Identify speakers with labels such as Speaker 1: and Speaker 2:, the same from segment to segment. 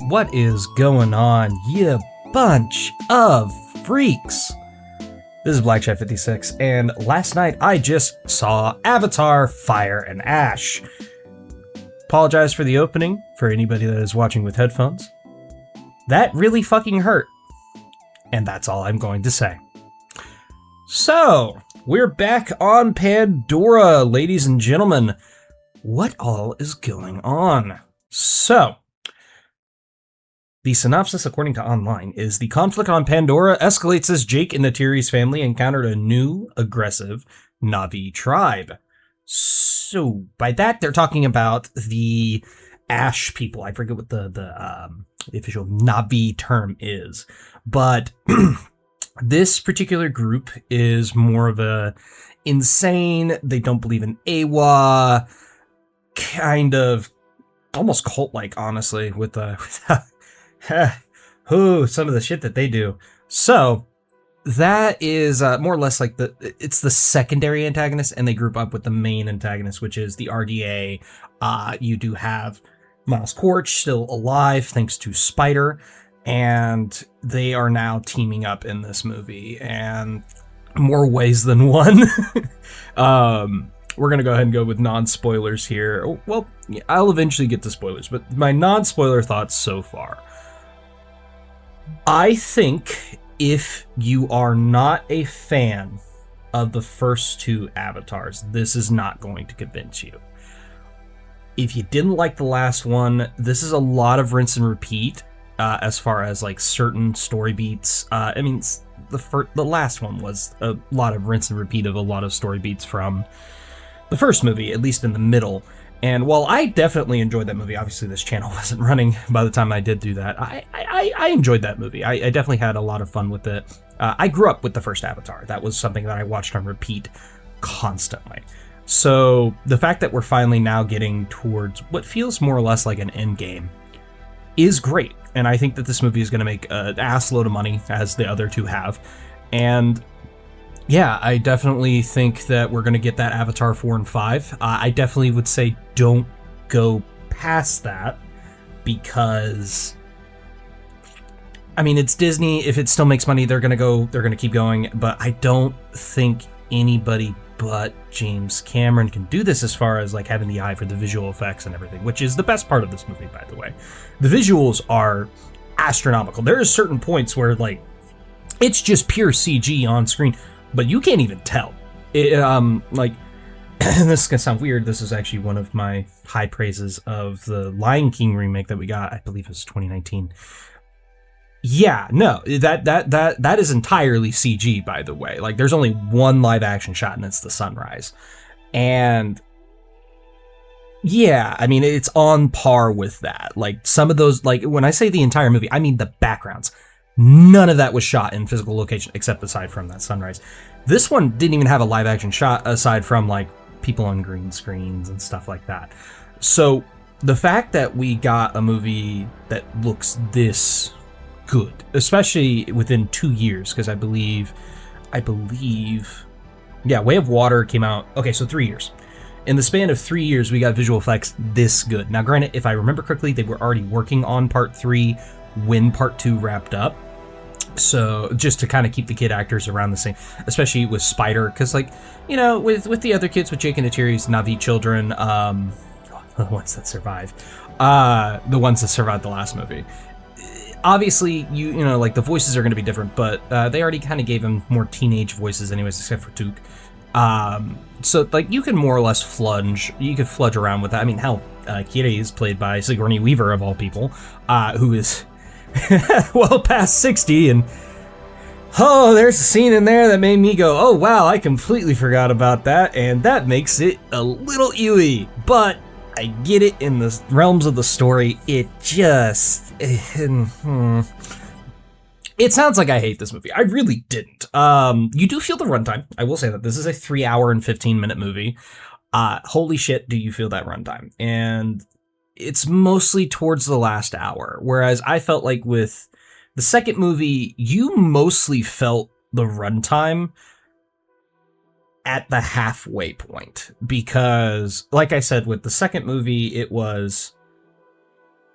Speaker 1: what is going on, you bunch of freaks? This is BlackChat56, and last night I just saw Avatar: Fire and Ash. Apologize for the opening, for anybody that is watching with headphones. That really fucking hurt. And that's all I'm going to say. So, we're back on Pandora, ladies and gentlemen. What all is going on? So, the synopsis, according to Online, is the conflict on Pandora escalates as Jake and Natiri's family encountered a new, aggressive Na'vi tribe. So, by that, they're talking about the Ash people. I forget what the official Na'vi term is. But this particular group is more of a insane, they don't believe in Awa, kind of almost cult-like, honestly, with the some of the shit that they do. So that is more or less like it's the secondary antagonist, and they group up with the main antagonist, which is the RDA. You do have Miles Quaritch still alive thanks to Spider, and they are now teaming up in this movie, and more ways than one. We're going to go ahead and go with non-spoilers here. Well, I'll eventually get to spoilers, but my non-spoiler thoughts so far. I think if you are not a fan of the first two Avatars, this is not going to convince you. If you didn't like the last one, this is a lot of rinse and repeat as far as like certain story beats. I mean, the last one was a lot of rinse and repeat of a lot of story beats from the first movie, at least in the middle. And while I definitely enjoyed that movie, obviously this channel wasn't running by the time I did do that, I enjoyed that movie. I definitely had a lot of fun with it. I grew up with the first Avatar. That was something that I watched on repeat constantly. So the fact that we're finally now getting towards what feels more or less like an end game is great. And I think that this movie is going to make an ass load of money, as the other two have. And yeah, I definitely think that we're going to get that Avatar 4 and 5. I definitely would say don't go past that, because I mean, it's Disney. If it still makes money, they're going to keep going. But I don't think anybody but James Cameron can do this as far as like having the eye for the visual effects and everything, which is the best part of this movie, by the way. The visuals are astronomical. There are certain points where like it's just pure CG on screen, but you can't even tell. Like, this is gonna sound weird. This is actually one of my high praises of the Lion King remake that we got. I believe it was 2019. Yeah, no, that is entirely CG, by the way. Like, there's only one live action shot, and it's the sunrise. And yeah, I mean, it's on par with that. Like, some of those, like, when I say the entire movie, I mean the backgrounds. None of that was shot in physical location, except aside from that sunrise. This one didn't even have a live action shot aside from like people on green screens and stuff like that. So the fact that we got a movie that looks this good, especially within 2 years, because I believe, yeah, Way of Water came out, okay, so 3 years. In the span of 3 years, we got visual effects this good. Now, granted, if I remember correctly, they were already working on part 3 when part 2 wrapped up. So just to kind of keep the kid actors around the same, especially with Spider, because like, you know, with the other kids, with Jake and Natiri's Na'vi children, the ones that survived the last movie. Obviously, you know, like the voices are going to be different, but they already kind of gave him more teenage voices anyways, except for Took. So like you can more or less fludge around with that. I mean, hell, Kiri is played by Sigourney Weaver of all people, who is well past 60, and oh, there's a scene in there that made me go, oh wow, I completely forgot about that, and that makes it a little ewy, but I get it in the realms of the story. It just it sounds like I hate this movie. I really didn't. You do feel the runtime. I will say that this is a 3 hour and 15-minute movie. Holy shit, do you feel that runtime? And it's mostly towards the last hour, whereas I felt like with the second movie, you mostly felt the runtime at the halfway point, because like I said, with the second movie, it was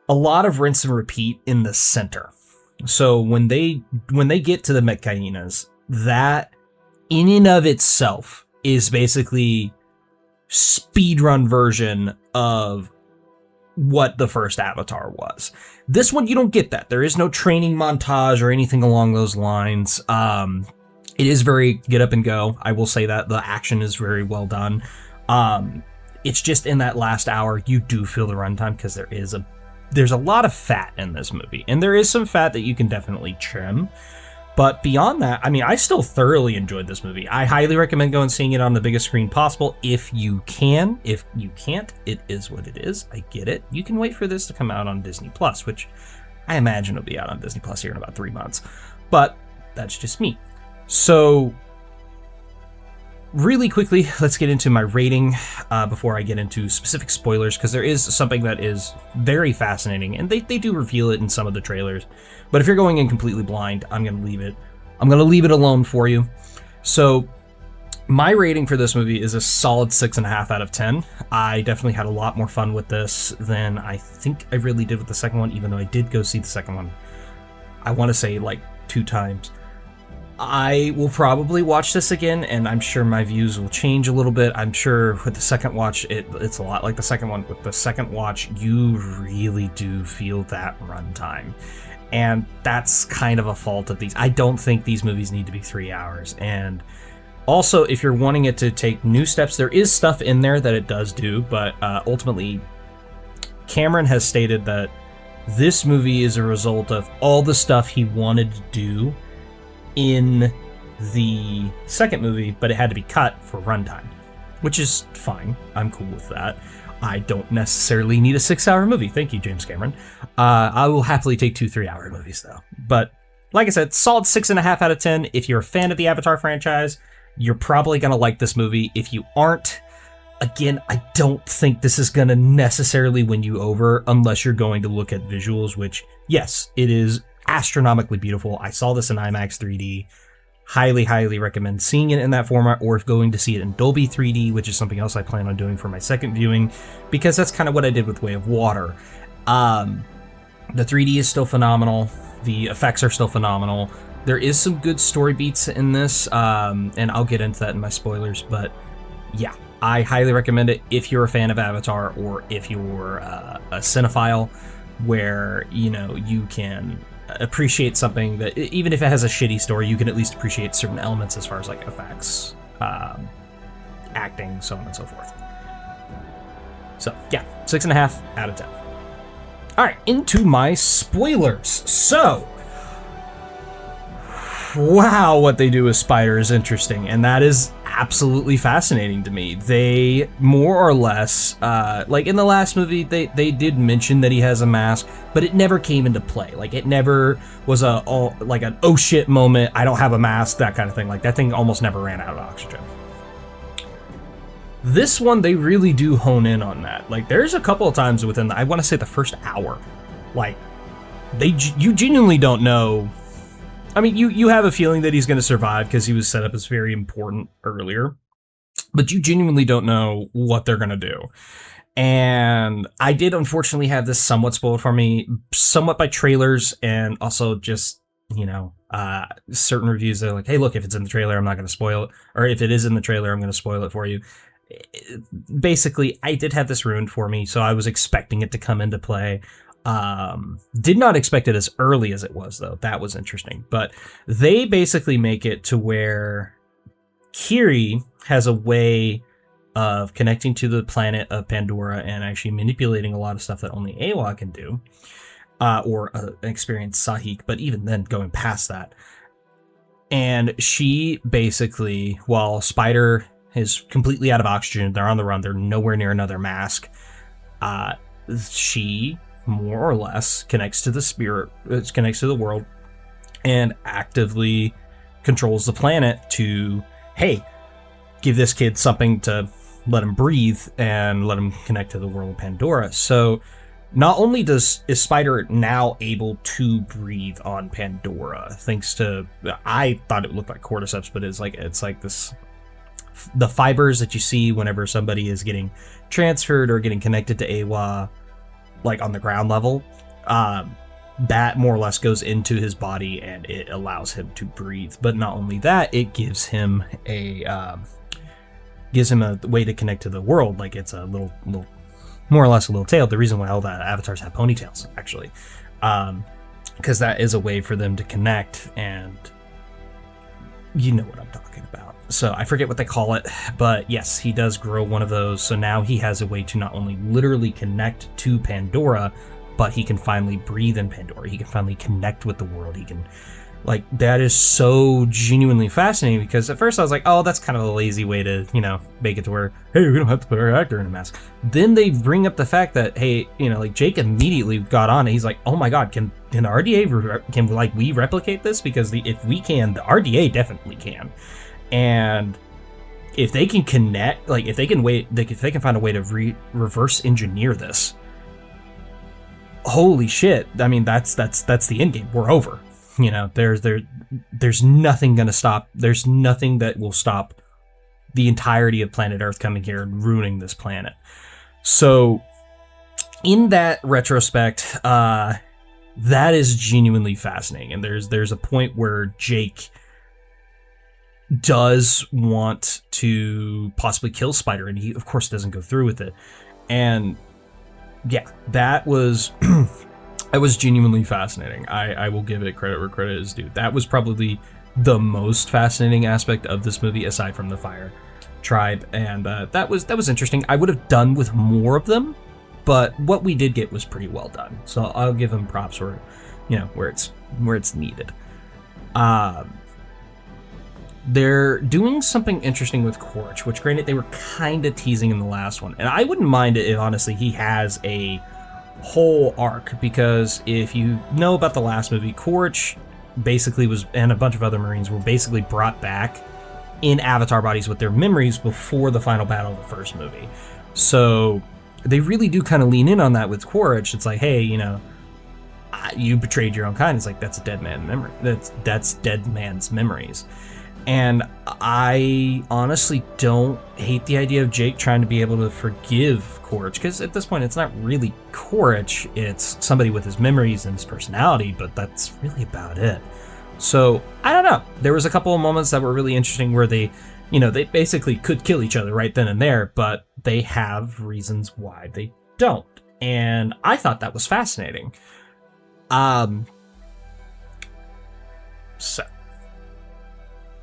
Speaker 1: a lot of rinse and repeat in the center. So when they get to the Metkainas, that in and of itself is basically speedrun version of what the first Avatar was. This one, you don't get that. There is no training montage or anything along those lines. It is very get up and go. I will say that the action is very well done. It's just in that last hour, you do feel the runtime because there's a lot of fat in this movie, and there is some fat that you can definitely trim. But beyond that, I mean, I still thoroughly enjoyed this movie. I highly recommend going and seeing it on the biggest screen possible if you can. If you can't, it is what it is. I get it. You can wait for this to come out on Disney Plus, which I imagine will be out on Disney Plus here in about 3 months. But that's just me. So really quickly, let's get into my rating before I get into specific spoilers, because there is something that is very fascinating, and they do reveal it in some of the trailers. But if you're going in completely blind, I'm going to leave it alone for you. So my rating for this movie is a solid 6.5 out of 10. I definitely had a lot more fun with this than I think I really did with the second one, even though I did go see the second one, I want to say like 2 times. I will probably watch this again, and I'm sure my views will change a little bit. I'm sure with the second watch, it's a lot like the second one. With the second watch, you really do feel that runtime. And that's kind of a fault of these. I don't think these movies need to be 3 hours. And also, if you're wanting it to take new steps, there is stuff in there that it does do, but ultimately, Cameron has stated that this movie is a result of all the stuff he wanted to do in the second movie, but it had to be cut for runtime, which is fine. I'm cool with that. I don't necessarily need a 6-hour movie. Thank you, James Cameron. I will happily take 2 3-hour movies, though. But like I said, solid 6.5 out of 10. If you're a fan of the Avatar franchise, you're probably going to like this movie. If you aren't, again, I don't think this is going to necessarily win you over unless you're going to look at visuals, which, yes, it is astronomically beautiful. I saw this in IMAX 3D. Highly, highly recommend seeing it in that format, or going to see it in Dolby 3D, which is something else I plan on doing for my second viewing, because that's kind of what I did with Way of Water. The 3D is still phenomenal. The effects are still phenomenal. There is some good story beats in this, and I'll get into that in my spoilers, but yeah, I highly recommend it if you're a fan of Avatar, or if you're a cinephile, where, you know, you can appreciate something that, even if it has a shitty story, you can at least appreciate certain elements as far as like effects, acting, so on and so forth. So yeah, 6.5 out of 10. All right, into my spoilers. So, wow, what they do with Spider is interesting, and that is absolutely fascinating to me. They more or less, like in the last movie, they did mention that he has a mask, but it never came into play. Like, it never was like an oh shit moment, I don't have a mask, that kind of thing. Like, that thing almost never ran out of oxygen. This one, they really do hone in on that. Like, there's a couple of times within I want to say the first hour, like, you genuinely don't know. I mean, you have a feeling that he's going to survive because he was set up as very important earlier, but you genuinely don't know what they're going to do. And I did unfortunately have this somewhat spoiled for me, somewhat by trailers, and also just, you know, certain reviews that are like, hey, look, if it's in the trailer, I'm not going to spoil it. Or if it is in the trailer, I'm going to spoil it for you. Basically, I did have this ruined for me, so I was expecting it to come into play. Did not expect it as early as it was, though. That was interesting. But they basically make it to where Kiri has a way of connecting to the planet of Pandora and actually manipulating a lot of stuff that only Awa can do, or an experienced Sahik, but even then going past that. And she basically, while Spider is completely out of oxygen, they're on the run, they're nowhere near another mask, she more or less connects to the spirit, connects to the world, and actively controls the planet to, hey, give this kid something to let him breathe and let him connect to the world of Pandora. So not only is Spider now able to breathe on Pandora, thanks to, I thought it looked like cordyceps, but it's like this, the fibers that you see whenever somebody is getting transferred or getting connected to Awa, like on the ground level, that more or less goes into his body and it allows him to breathe. But not only that, it gives him a way to connect to the world. Like it's a little more or less a little tail. The reason why all the avatars have ponytails, actually, because that is a way for them to connect, and you know what I'm talking about. So I forget what they call it, but yes, he does grow one of those. So now he has a way to not only literally connect to Pandora, but he can finally breathe in Pandora. He can finally connect with the world. He can, like, that is so genuinely fascinating, because at first I was like, oh, that's kind of a lazy way to, make it to where, hey, we don't have to put our actor in a mask. Then they bring up the fact that, hey, like Jake immediately got on and he's like, oh my God, can the RDA, can we replicate this? Because if we can, the RDA definitely can. And if they can connect, like if they can find a way to reverse engineer this, holy shit. I mean, that's the end game. We're over. There's nothing gonna stop. There's nothing that will stop the entirety of planet Earth coming here and ruining this planet. So, in that retrospect, that is genuinely fascinating. And there's a point where Jake does want to possibly kill Spider, and he of course doesn't go through with it. And yeah, that was that was genuinely fascinating. I will give it credit where credit is due. That was probably the most fascinating aspect of this movie, aside from the Fire Tribe, and that was interesting. I would have done with more of them, but what we did get was pretty well done. So I'll give them props where, where it's needed. They're doing something interesting with Quaritch, which granted they were kind of teasing in the last one, and I wouldn't mind it if honestly he has a whole arc, because if you know about the last movie, Quaritch basically was, and a bunch of other Marines were basically brought back in Avatar bodies with their memories before the final battle of the first movie. So they really do kind of lean in on that with Quaritch. It's like, hey, you betrayed your own kind. It's like, that's a dead man memory. That's dead man's memories. And I honestly don't hate the idea of Jake trying to be able to forgive Quaritch, because at this point it's not really Quaritch, it's somebody with his memories and his personality, but that's really about it. So, I don't know. There was a couple of moments that were really interesting where they, they basically could kill each other right then and there, but they have reasons why they don't. And I thought that was fascinating. So,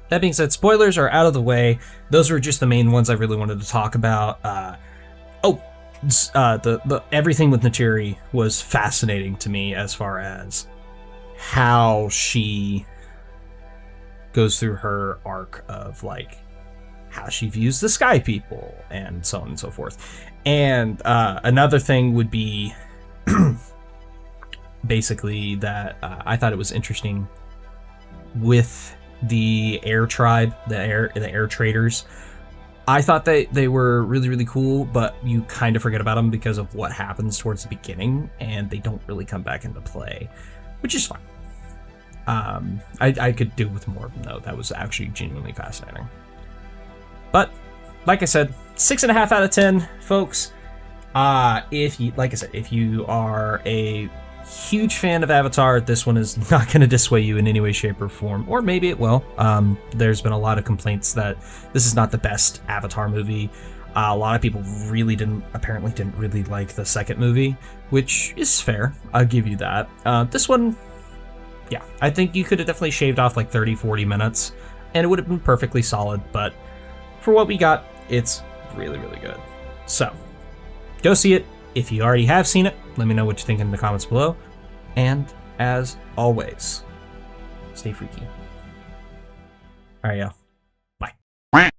Speaker 1: that being said, spoilers are out of the way. Those were just the main ones I really wanted to talk about. The everything with Neytiri was fascinating to me, as far as how she goes through her arc of like how she views the Sky People and so on and so forth. And another thing would be basically that I thought it was interesting with the Air Tribe, the air traders. I thought they were really, really cool, but you kind of forget about them because of what happens towards the beginning, and they don't really come back into play, which is fine. I could do with more of them, though. That was actually genuinely fascinating. But, like I said, 6.5 out of 10, folks. If you are a huge fan of Avatar, this one is not going to dissuade you in any way, shape, or form. Or maybe it will. There's been a lot of complaints that this is not the best Avatar movie. A lot of people apparently didn't really like the second movie, which is fair. I'll give you that. This one, yeah, I think you could have definitely shaved off like 30-40 minutes, and it would have been perfectly solid, but for what we got, it's really, really good. So, go see it. If you already have seen it, let me know what you think in the comments below. And as always, stay freaky. All right, y'all.